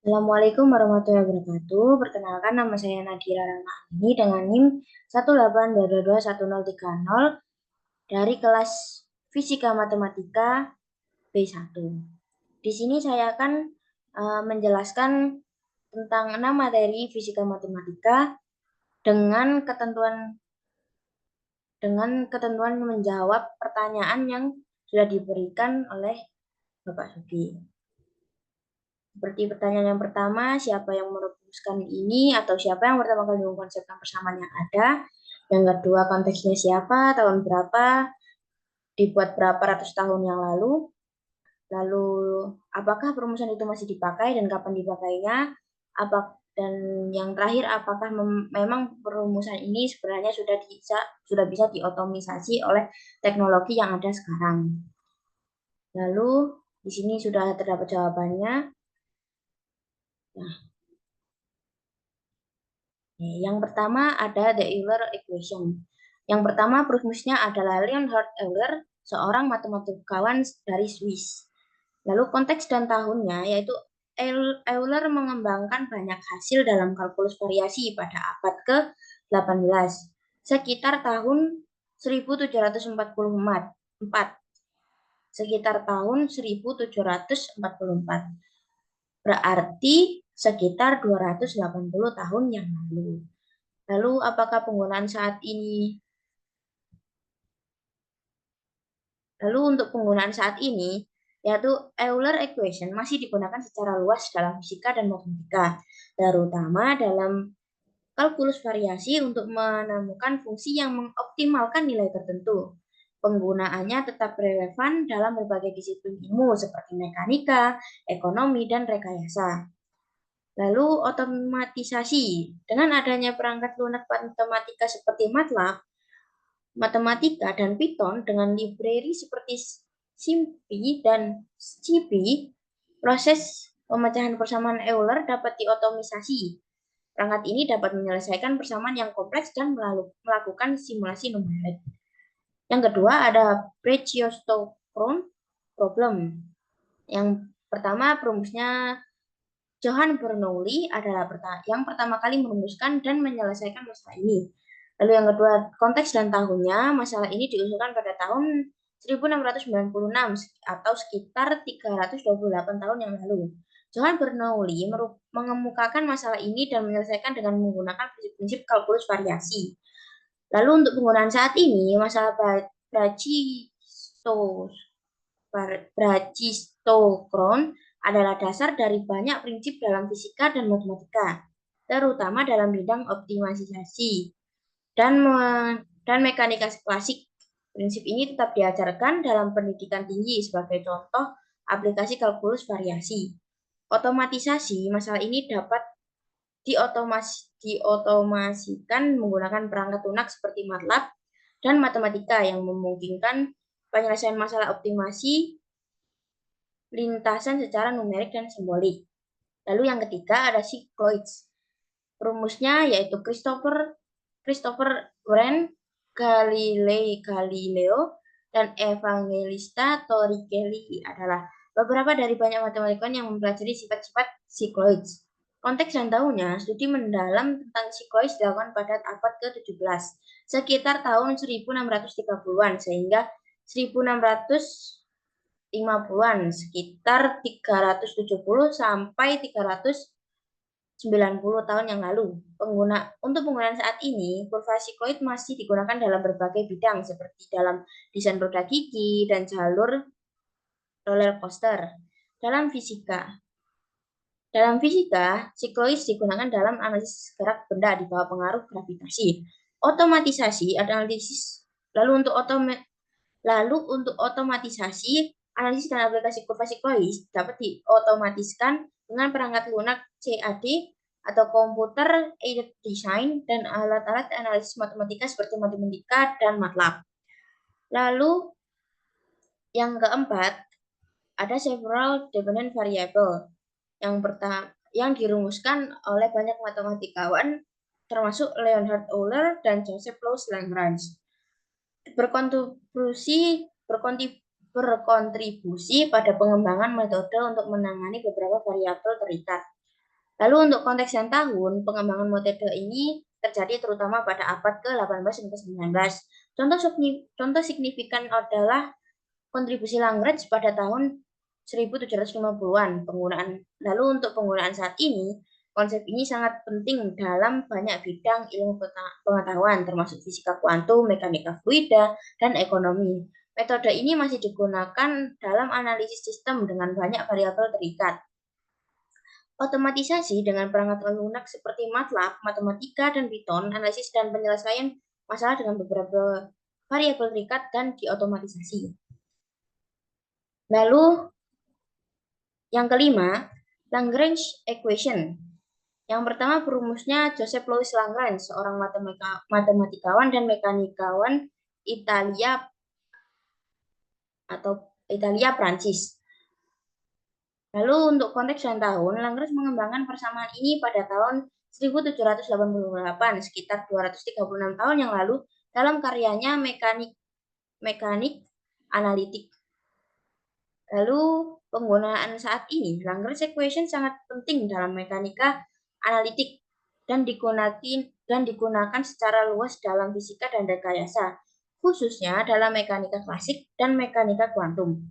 Assalamualaikum warahmatullahi wabarakatuh. Perkenalkan nama saya Nadira Rahmani dengan NIM 182221030 dari kelas Fisika Matematika B1. Di sini saya akan menjelaskan tentang 6 materi fisika matematika dengan ketentuan menjawab pertanyaan yang sudah diberikan oleh Bapak Sugi. Seperti pertanyaan yang pertama, siapa yang merumuskan ini atau siapa yang pertama kali mengkonsepkan persamaan yang ada? Yang kedua, konteksnya siapa, tahun berapa, dibuat berapa ratus tahun yang lalu? Lalu, apakah perumusan itu masih dipakai dan kapan dipakainya? Dan yang terakhir, apakah memang perumusan ini sebenarnya sudah bisa diotomisasi oleh teknologi yang ada sekarang? Lalu, di sini sudah terdapat jawabannya. Nah, yang pertama ada the Euler equation. Yang pertama perumusnya adalah Leonhard Euler, seorang matematikawan dari Swiss. Lalu konteks dan tahunnya yaitu Euler mengembangkan banyak hasil dalam kalkulus variasi pada abad ke-18, sekitar tahun 1744. Sekitar tahun 1744. Berarti sekitar 280 tahun yang lalu. Lalu apakah penggunaan saat ini? Lalu untuk penggunaan saat ini, yaitu Euler equation masih digunakan secara luas dalam fisika dan matematika, terutama dalam kalkulus variasi untuk menemukan fungsi yang mengoptimalkan nilai tertentu. Penggunaannya tetap relevan dalam berbagai disiplin ilmu seperti mekanika, ekonomi, dan rekayasa. Lalu otomatisasi. Dengan adanya perangkat lunak matematika seperti MATLAB, Matematika, dan Python dengan library seperti SIMPy dan SciPy, proses pemecahan persamaan Euler dapat diotomisasi. Perangkat ini dapat menyelesaikan persamaan yang kompleks dan melakukan simulasi numerik. Yang kedua ada Brechiosto-Krohn problem. Yang pertama perumusnya Johann Bernoulli adalah yang pertama kali merumuskan dan menyelesaikan masalah ini. Lalu yang kedua, konteks dan tahunnya. Masalah ini diusulkan pada tahun 1696 atau sekitar 328 tahun yang lalu. Johann Bernoulli mengemukakan masalah ini dan menyelesaikan dengan menggunakan prinsip-prinsip kalkulus variasi. Lalu untuk penggunaan saat ini, masalah Brachistochrone adalah dasar dari banyak prinsip dalam fisika dan matematika, terutama dalam bidang optimalisasi dan mekanika klasik. Prinsip ini tetap diajarkan dalam pendidikan tinggi sebagai contoh aplikasi kalkulus variasi. Otomatisasi masalah ini dapat diotomasikan menggunakan perangkat lunak seperti MATLAB dan matematika yang memungkinkan penyelesaian masalah optimasi lintasan secara numerik dan simbolik. Lalu yang ketiga ada cycloids. Rumusnya yaitu Christopher Wren, Galileo, dan Evangelista Torricelli adalah beberapa dari banyak matematikawan yang mempelajari sifat-sifat cycloids. Konteks dan tahunnya, studi mendalam tentang cycloids dilakukan pada abad ke-17, sekitar tahun 1630-an, sehingga 1650-an, sekitar 370 sampai 390 tahun yang lalu. Untuk penggunaan saat ini, kurva sikloid masih digunakan dalam berbagai bidang seperti dalam desain roda gigi dan jalur roller coaster. Dalam fisika, sikloid digunakan dalam analisis gerak benda di bawah pengaruh gravitasi. Otomatisasi analisis Lalu untuk otomatisasi, analisis dan aplikasi kurva sikloid dapat diotomatiskan dengan perangkat lunak CAD atau Computer Aided Design dan alat-alat analisis matematika seperti Mathematica dan MATLAB. Lalu yang keempat, ada several dependent variable yang dirumuskan oleh banyak matematikawan termasuk Leonhard Euler dan Joseph Louis Lagrange. Berkontribusi pada pengembangan metode untuk menangani beberapa variabel terikat. Lalu untuk konteks yang tahun, pengembangan metode ini terjadi terutama pada abad ke-18 sampai 19. Contoh signifikan adalah kontribusi Lagrange pada tahun 1750-an. Lalu untuk penggunaan saat ini, konsep ini sangat penting dalam banyak bidang ilmu pengetahuan, termasuk fisika kuantum, mekanika fluida, dan ekonomi. Metode ini masih digunakan dalam analisis sistem dengan banyak variabel terikat. Otomatisasi dengan perangkat lunak seperti MATLAB, matematika, dan Python, analisis dan penyelesaian masalah dengan beberapa variabel terikat dan diotomatisasi. Lalu yang kelima, Lagrange equation. Yang pertama perumusnya Joseph Louis Lagrange, seorang matematikawan dan mekanikawan Italia atau Italia Prancis. Lalu untuk konteks dan tahun, Lagrange mengembangkan persamaan ini pada tahun 1788, sekitar 236 tahun yang lalu, dalam karyanya Mekanik Analitik. Lalu penggunaan saat ini, Lagrange equation sangat penting dalam mekanika analitik dan digunakan secara luas dalam fisika dan rekayasa, khususnya dalam mekanika klasik dan mekanika kuantum.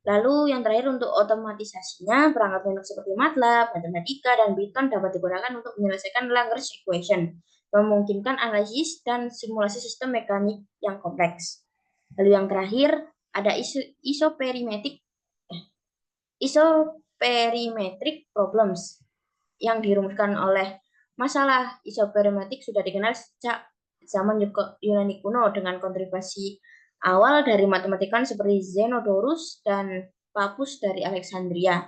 Lalu yang terakhir untuk otomatisasinya, perangkat lunak seperti MATLAB, matematika, dan Python dapat digunakan untuk menyelesaikan Lagrange equation, memungkinkan analisis dan simulasi sistem mekanik yang kompleks. Lalu yang terakhir ada isoperimetric problems yang dirumuskan oleh masalah isoperimetik sudah dikenal sejak zaman Yunani kuno dengan kontribusi awal dari matematikawan seperti Zenodorus dan Pappus dari Alexandria.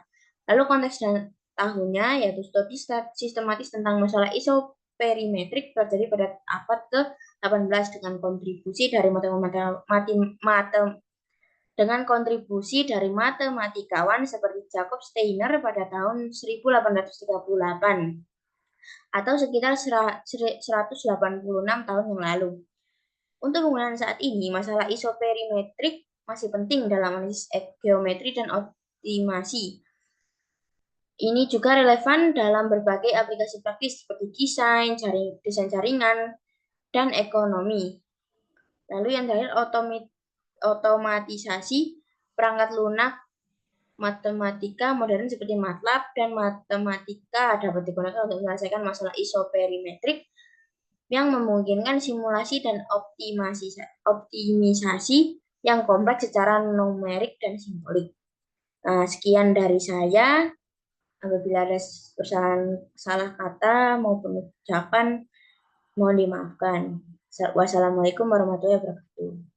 Lalu konteks dan tahunnya yaitu studi sistematis tentang masalah isoperimetrik terjadi pada abad ke-18 dengan kontribusi dari matematikawan seperti Jacob Steiner pada tahun 1838 atau sekitar 186 tahun yang lalu. Untuk penggunaan saat ini, masalah isoperimetrik masih penting dalam analisis geometri dan optimasi. Ini juga relevan dalam berbagai aplikasi praktis seperti desain jaringan, dan ekonomi. Lalu yang terakhir, otomatisasi perangkat lunak matematika modern seperti MATLAB dan matematika dapat digunakan untuk menyelesaikan masalah isoperimetrik yang memungkinkan simulasi dan optimisasi yang kompleks secara numerik dan simbolik. Nah, sekian dari saya. Apabila ada kesalahan salah kata maupun ucapan, mohon dimaafkan. Wassalamualaikum warahmatullahi wabarakatuh.